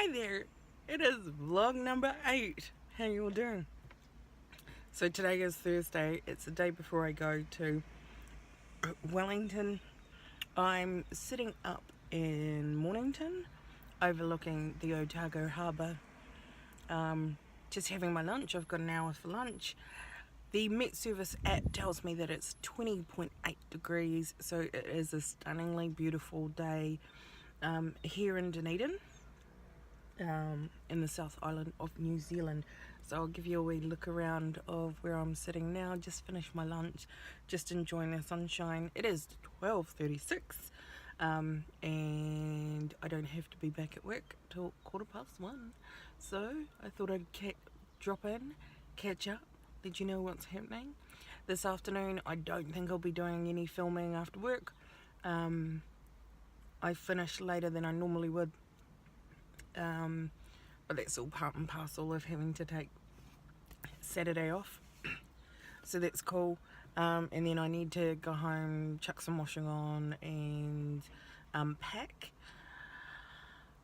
Hi there, it is vlog number 8. How you all doing? So today is Thursday. It's the day before I go to Wellington. I'm sitting up in Mornington, overlooking the Otago Harbour. Just having my lunch. I've got an hour for lunch. The Met Service app tells me that it's 20.8 degrees, so it is a stunningly beautiful day here in Dunedin. In the South Island of New Zealand. So I'll give you a wee look around of where I'm sitting now. Just finished my lunch, just enjoying the sunshine. It is 12:36 and I don't have to be back at work till 1:15. So I thought I'd drop in, catch up, let you know what's happening. This afternoon I don't think I'll be doing any filming after work. I finish later than I normally would. But that's all part and parcel of having to take Saturday off, so that's cool. And then I need to go home, chuck some washing on, and pack.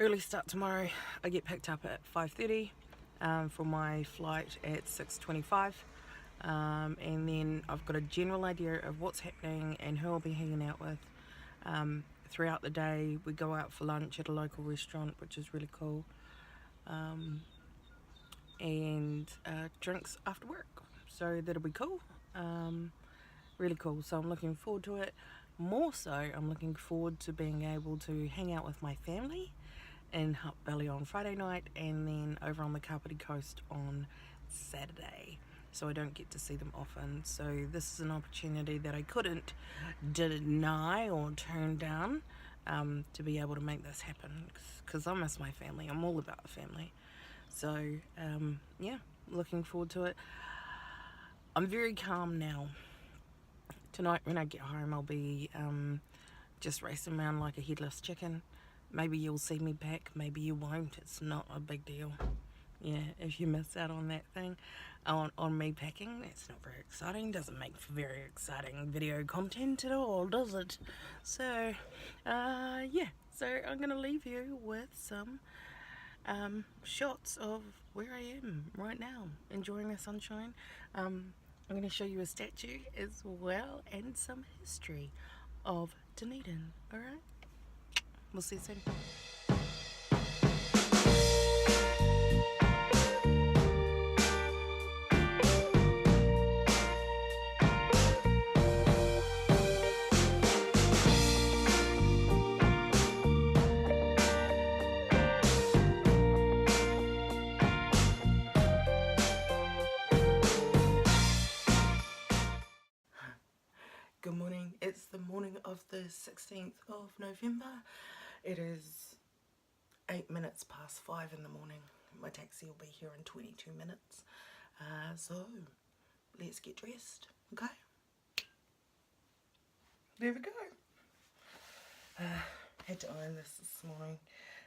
Early start tomorrow. I get picked up at 5:30 for my flight at 6:25, and then I've got a general idea of what's happening and who I'll be hanging out with throughout the day. We go out for lunch at a local restaurant, which is really cool, and drinks after work, so that'll be cool. Really cool. So I'm looking forward to it. More so, I'm looking forward to being able to hang out with my family in Hutt Valley on Friday night, and then over on the Kapiti Coast on Saturday. So I don't get to see them often. So this is an opportunity that I couldn't deny or turn down, to be able to make this happen, because I miss my family. I'm all about the family. So yeah, looking forward to it. I'm very calm now. Tonight when I get home, I'll be just racing around like a headless chicken. Maybe you'll see me pack, maybe you won't. It's not a big deal. Yeah, if you miss out on that thing, on me packing, that's not very exciting. Doesn't make for very exciting video content at all, does it? So yeah, so I'm gonna leave you with some shots of where I am right now, enjoying the sunshine. I'm going to show you a statue as well, and some history of Dunedin. Alright, we'll see you soon. Good morning. It's the morning of the 16th of November. It is 8 minutes past 5 in the morning. My taxi will be here in 22 minutes. So let's get dressed, okay? There we go. Had to iron this morning.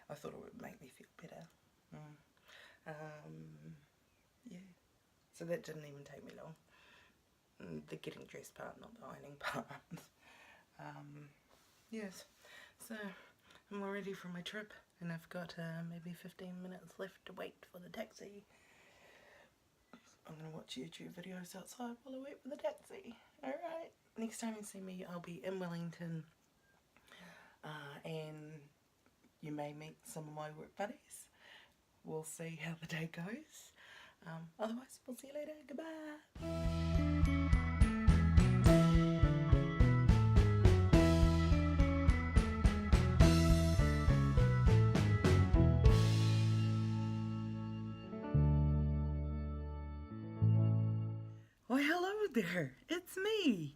I thought it would make me feel better. Yeah. So that didn't even take me long. The getting dressed part, not the ironing part. Yes, so I'm all ready for my trip, and I've got maybe 15 minutes left to wait for the taxi. I'm going to watch YouTube videos outside while I wait for the taxi. Alright, next time you see me, I'll be in Wellington, and you may meet some of my work buddies. We'll see how the day goes. Otherwise, we'll see you later. Goodbye. Why, hello there, it's me.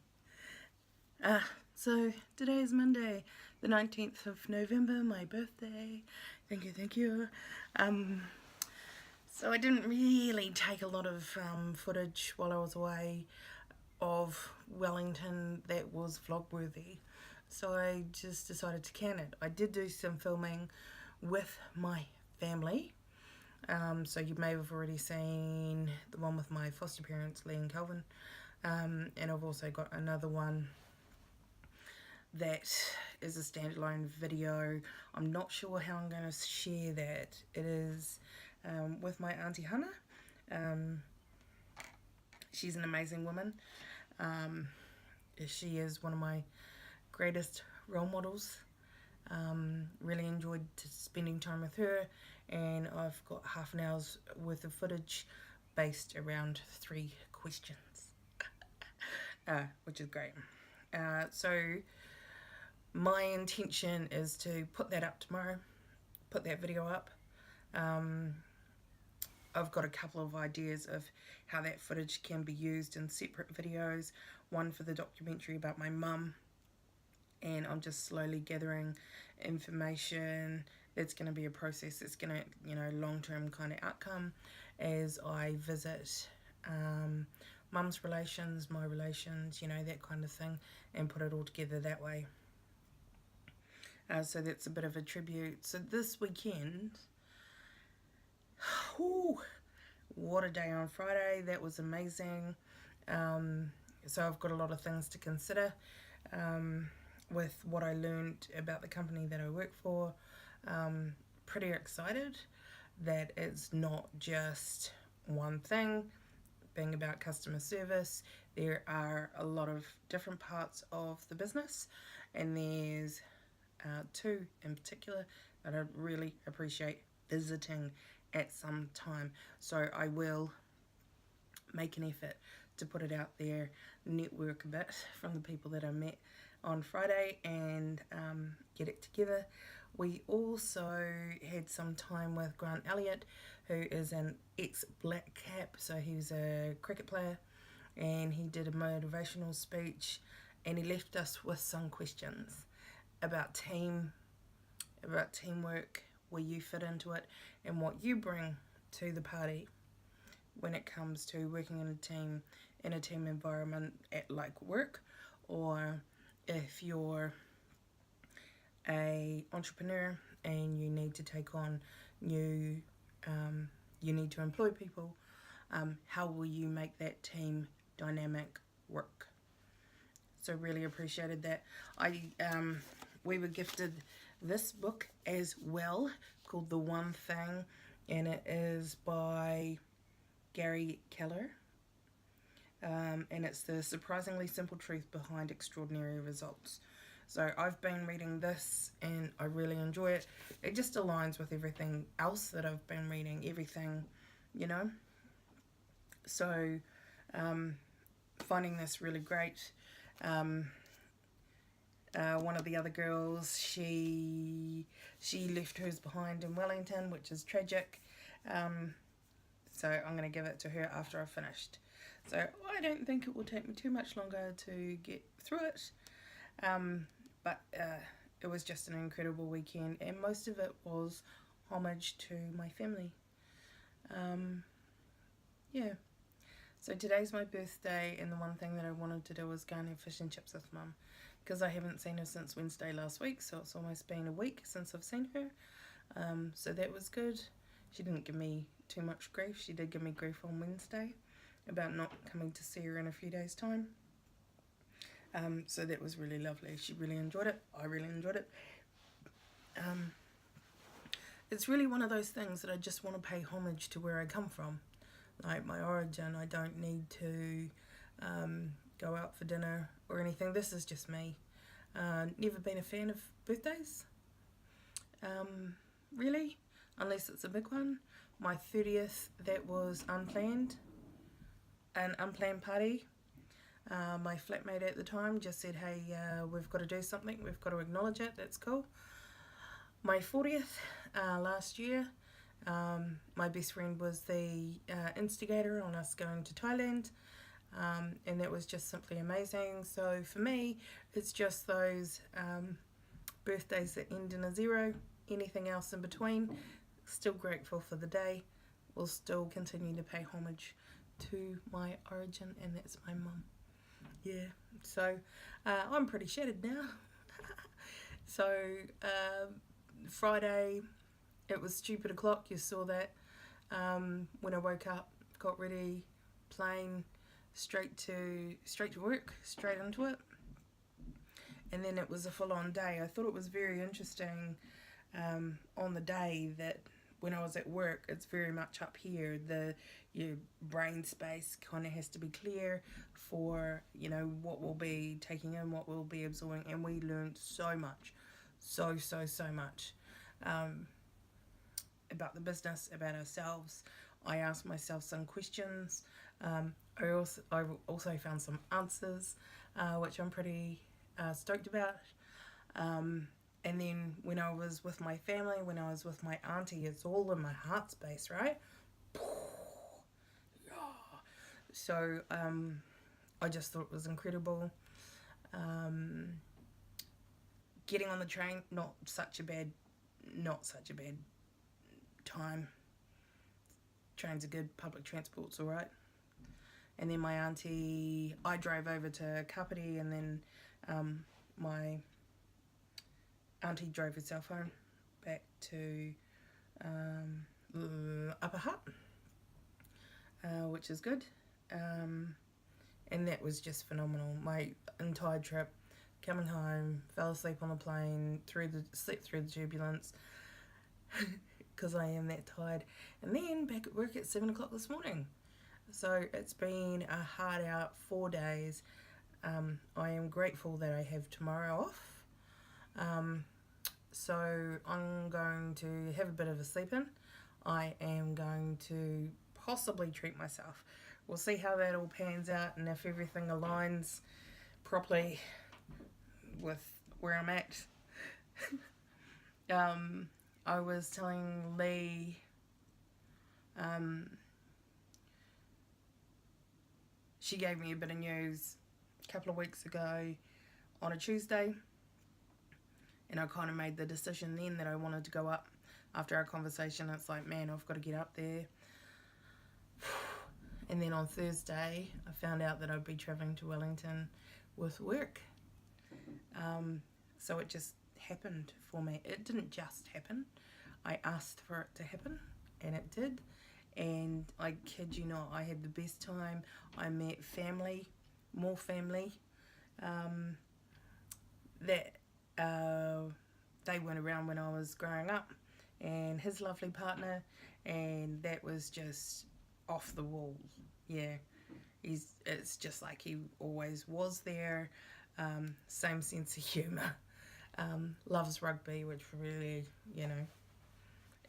So today is Monday, the 19th of November, my birthday. Thank you. So I didn't really take a lot of footage while I was away of Wellington that was vlog worthy. So I just decided to can it. I did do some filming with my family. So you may have already seen the one with my foster parents, Lee and Calvin, and I've also got another one that is a standalone video. I'm not sure how I'm going to share that. It is with my Auntie Hannah. She's an amazing woman. She is one of my greatest role models. Really enjoyed spending time with her, and I've got half an hour's worth of footage based around 3 questions, which is great. So my intention is to put that up tomorrow, put that video up. I've got a couple of ideas of how that footage can be used in separate videos. One for the documentary about my mum, and I'm just slowly gathering information. It's going to be a process. It's going to, long-term kind of outcome as I visit mum's relations, my relations, that kind of thing, and put it all together that way. So that's a bit of a tribute. So this weekend, what a day on Friday. That was amazing. So I've got a lot of things to consider with what I learned about the company that I work for. Pretty excited that it's not just one thing being about customer service. There are a lot of different parts of the business, and there's 2 in particular that I really appreciate visiting at some time. So I will make an effort to put it out there, network a bit from the people that I met on Friday, and get it together. We also had some time with Grant Elliott, who is an ex-Black Cap, so he was a cricket player, and he did a motivational speech, and he left us with some questions about teamwork, where you fit into it, and what you bring to the party when it comes to working in a team environment at like work, or if you're a entrepreneur and you need to take on you need to employ people, how will you make that team dynamic work? So really appreciated that. We were gifted this book as well, called The One Thing, and it is by Gary Keller, and it's the surprisingly simple truth behind extraordinary results. So I've been reading this and I really enjoy it. It just aligns with everything else that I've been reading, everything, So finding this really great. One of the other girls, she left hers behind in Wellington, which is tragic. So I'm going to give it to her after I've finished. So I don't think it will take me too much longer to get through it. But it was just an incredible weekend, and most of it was homage to my family. Yeah. So today's my birthday, and the one thing that I wanted to do was go and have fish and chips with Mum, because I haven't seen her since Wednesday last week, so it's almost been a week since I've seen her. So that was good. She didn't give me too much grief. She did give me grief on Wednesday about not coming to see her in a few days' time. So that was really lovely. She really enjoyed it. I really enjoyed it. It's really one of those things that I just want to pay homage to where I come from. Like my origin, I don't need to go out for dinner or anything. This is just me. Never been a fan of birthdays. Really, unless it's a big one. My 30th, that was unplanned. An unplanned party. My flatmate at the time just said, hey, we've got to do something, we've got to acknowledge it, that's cool. My 40th, last year, my best friend was the instigator on us going to Thailand, and that was just simply amazing. So for me, it's just those birthdays that end in a 0, anything else in between. Still grateful for the day, will still continue to pay homage to my origin, and that's my mum. Yeah, so I'm pretty shattered now. So Friday, it was stupid o'clock, you saw that. When I woke up, got ready, plane, straight to work, straight into it. and then it was a full-on day. I thought it was very interesting on the day that when I was at work, it's very much up here. Your brain space kind of has to be clear for, you know, what we'll be taking in, what we'll be absorbing, and we learned so much, so much about the business, about ourselves. I asked myself some questions. I also found some answers, which I'm pretty stoked about. And then when I was with my family, when I was with my auntie, it's all in my heart space, right? So I just thought it was incredible. Getting on the train, not such a bad time. Trains are good, public transport's alright. And then my auntie, I drove over to Kapiti, and then my auntie drove herself home back to Upper Hutt, which is good. And that was just phenomenal. My entire trip, coming home, fell asleep on the plane, slept through the turbulence, because I am that tired, and then back at work at 7 o'clock this morning. So it's been a hard out 4 days. I am grateful that I have tomorrow off. So I'm going to have a bit of a sleep in. I am going to possibly treat myself. We'll see how that all pans out, and if everything aligns properly with where I'm at. I was telling Lee she gave me a bit of news a couple of weeks ago on a Tuesday, and I kind of made the decision then that I wanted to go up after our conversation. It's like, man, I've got to get up there. And then on Thursday, I found out that I'd be travelling to Wellington with work. So it just happened for me. It didn't just happen. I asked for it to happen, and it did. And I kid you not, I had the best time. I met family, more family, that they weren't around when I was growing up, and his lovely partner, and that was just off the wall. Yeah, it's just like he always was there. Same sense of humour. Loves rugby, which really, you know,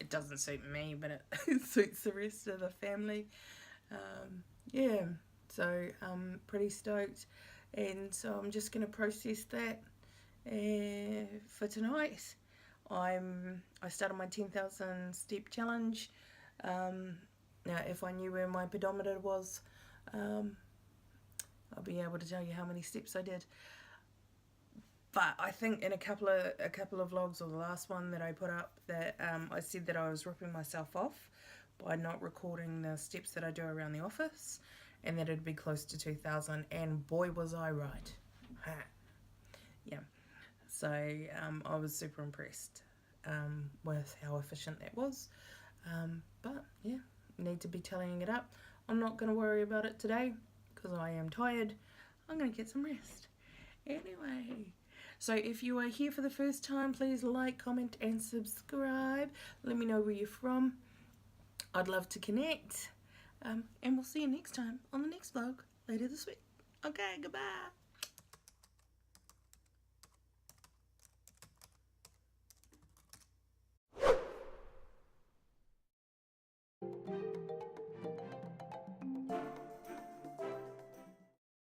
it doesn't suit me, but it suits the rest of the family. Yeah, so I'm pretty stoked, and so I'm just going to process that for tonight. I started my 10,000 step challenge. Now, if I knew where my pedometer was, I'll be able to tell you how many steps I did. But I think in a couple of vlogs, or the last one that I put up, that I said that I was ripping myself off by not recording the steps that I do around the office, and that it'd be close to 2,000, and boy was I right. Yeah, so I was super impressed with how efficient that was. But yeah, need to be tallying it up. I'm not going to worry about it today because I am tired. I'm going to get some rest. Anyway, so if you are here for the first time, please like, comment and subscribe. Let me know where you're from. I'd love to connect. And we'll see you next time on the next vlog later this week. Okay, goodbye.